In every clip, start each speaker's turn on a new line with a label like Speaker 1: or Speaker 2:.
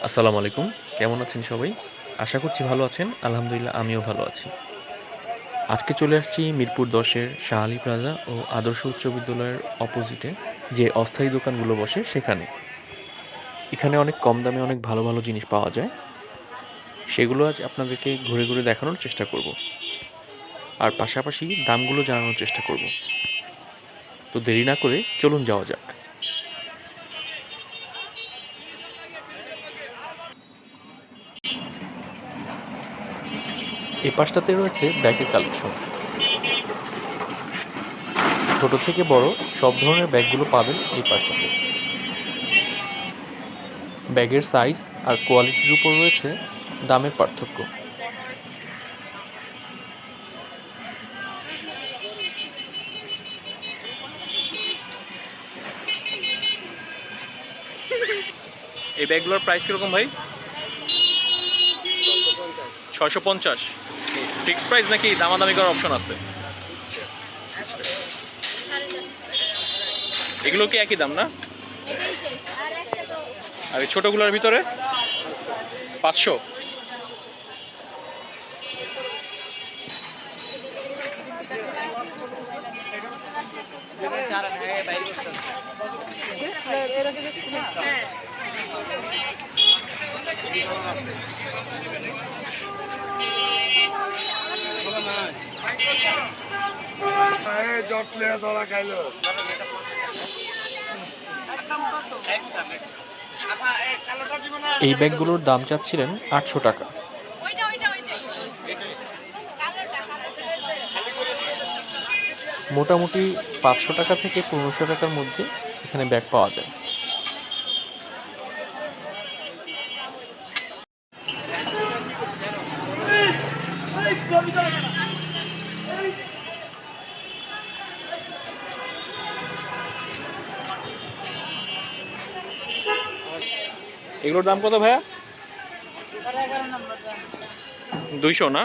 Speaker 1: আসসালামু আলাইকুম। কেমন আছেন সবাই? আশা করছি ভালো আছেন। আলহামদুলিল্লাহ আমিও ভালো আছি। আজকে চলে আসছি মিরপুর ১০-এর শাহ আলী প্লাজা ও আদর্শ উচ্চ বিদ্যালয়ের অপোজিটে যে অস্থায়ী দোকানগুলো বসে সেখানে। এখানে অনেক কম দামে অনেক ভালো, ভালো জিনিস পাওয়া যায়। সেগুলো আজ আপনাদেরকে ঘুরে, ঘুরে দেখানোর চেষ্টা করব। আর পাশাপাশি দামগুলো জানানোর চেষ্টা করব। তো দেরি না করে চলুন যাওয়া যাক। এই পাশটাতে রয়েছে ব্যাগের কালেকশন। ছোট থেকে বড় সব ধরনের ব্যাগগুলো পাবেন এই পাশটাতে। ব্যাগের সাইজ আর কোয়ালিটির উপর রয়েছে দামের পার্থক্য। এই ব্যাগগুলোর প্রাইস কিরকম ভাই? ৬৫০। ফিক্সড প্রাইস নাকি দামাদামি করার অপশন আছে? এগুলো কি একই দাম না? আর এই ছোটগুলোর ভিতরে ৫০০। এই ব্যাগগুলোর দাম চাচ্ছিলেন ৮০০ টাকা। মোটামুটি ৫০০ টাকা থেকে ১৫০০ টাকার মধ্যে এখানে ব্যাগ পাওয়া যায়। এগুলোর দাম কত ভাইয়া? ২০০ না?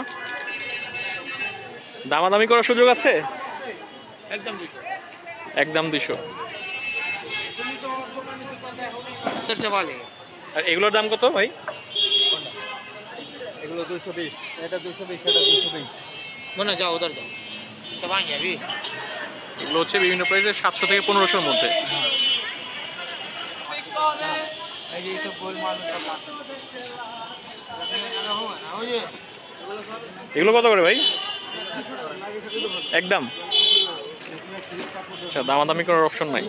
Speaker 1: দামাদামি করার সুযোগ আছে? একদম ২০০। আর এগুলোর দাম কত ভাই?
Speaker 2: এগুলো 220, এটা 220, এটা 220।
Speaker 3: মনে যাও উধর যাও সবাই যাবি
Speaker 1: এগুলো হচ্ছে বিভিন্ন প্রাইসে ৭০০ থেকে ১৫০০-র মধ্যে।
Speaker 3: এই যে তো গোল মাল
Speaker 1: এগুলো কত করে ভাই? একদম। আচ্ছা, দামাদামি করার অপশন নাই।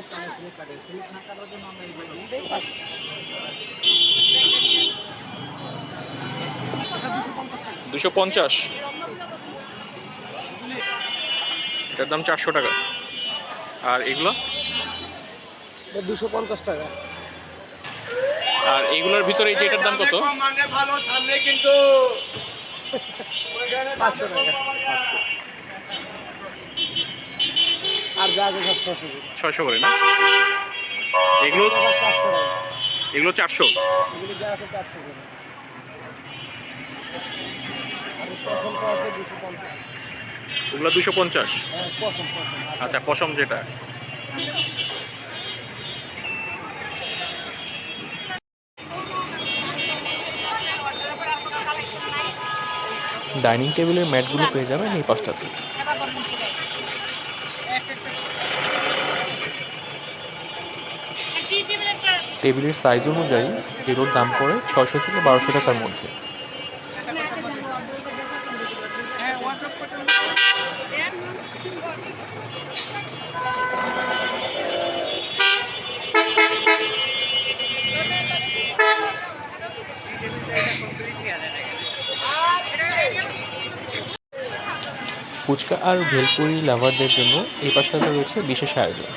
Speaker 1: ২৫০। এটার দাম ৪০০ টাকা। আর এগুলো?
Speaker 2: 250 টাকা।
Speaker 1: আর এইগুলোর ভিতরে এই যে এটার দাম কত?
Speaker 2: মানে ভালো সামনে কিন্তু 500 টাকা। আর যা আছে সব 600 টাকা।
Speaker 1: ৬০০ করে না? এগুলো?
Speaker 2: 400 টাকা।
Speaker 1: এগুলো ৪০০।
Speaker 2: এগুলো যা আছে 400 টাকা। আর পশমটা আছে 250।
Speaker 1: ওগুলো ২৫০।
Speaker 2: হ্যাঁ, পশম।
Speaker 1: আচ্ছা, পশম যেটা। ডাইনিং টেবিলের ম্যাটগুলো পেয়ে যাবেন এই পাশটাতে। টেবিলের সাইজ অনুযায়ী এগুলোর দাম পড়ে ৬০০ থেকে ১২০০ টাকার মধ্যে। ফুচকা আর ভেলপুরি লাভারদের জন্য এই পাশটাতে রয়েছে বিশেষ আয়োজন।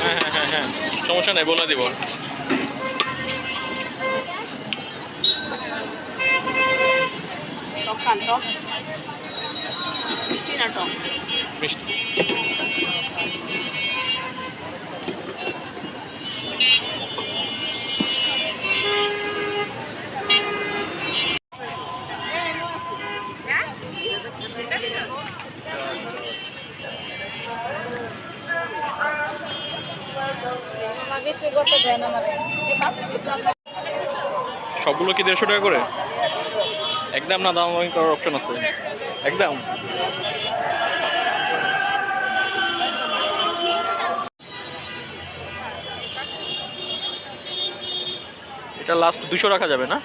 Speaker 1: হ্যাঁ হ্যাঁ হ্যাঁ হ্যাঁ, সমস্যা নেই, বলে দিব। মিষ্টি। সবগুলো কি 150 টাকা করে? একদম না, দাম করার অপশন আছে? একদম। এটা লাস্ট 200 রাখা যাবে না?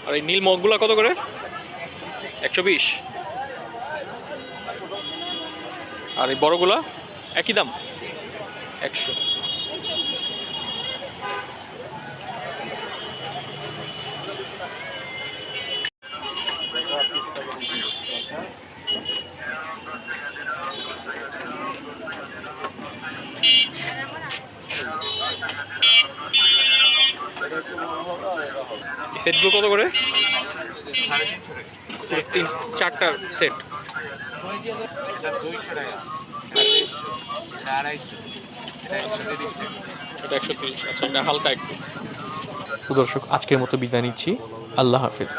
Speaker 1: আর এই নীল মগগুলা কত করে? 120। আর এই বড়গুলা একই দাম? 100। এই সেটগুলো কত করে? 4টার সেট।
Speaker 4: এটা 200 টাকা, এটা 250, এটা 130 টাকা।
Speaker 1: এটা 130। আচ্ছা, এটা হালকা একটু। তো দর্শক, আজকের মতো বিদায় নিচ্ছি। আল্লাহ হাফেজ।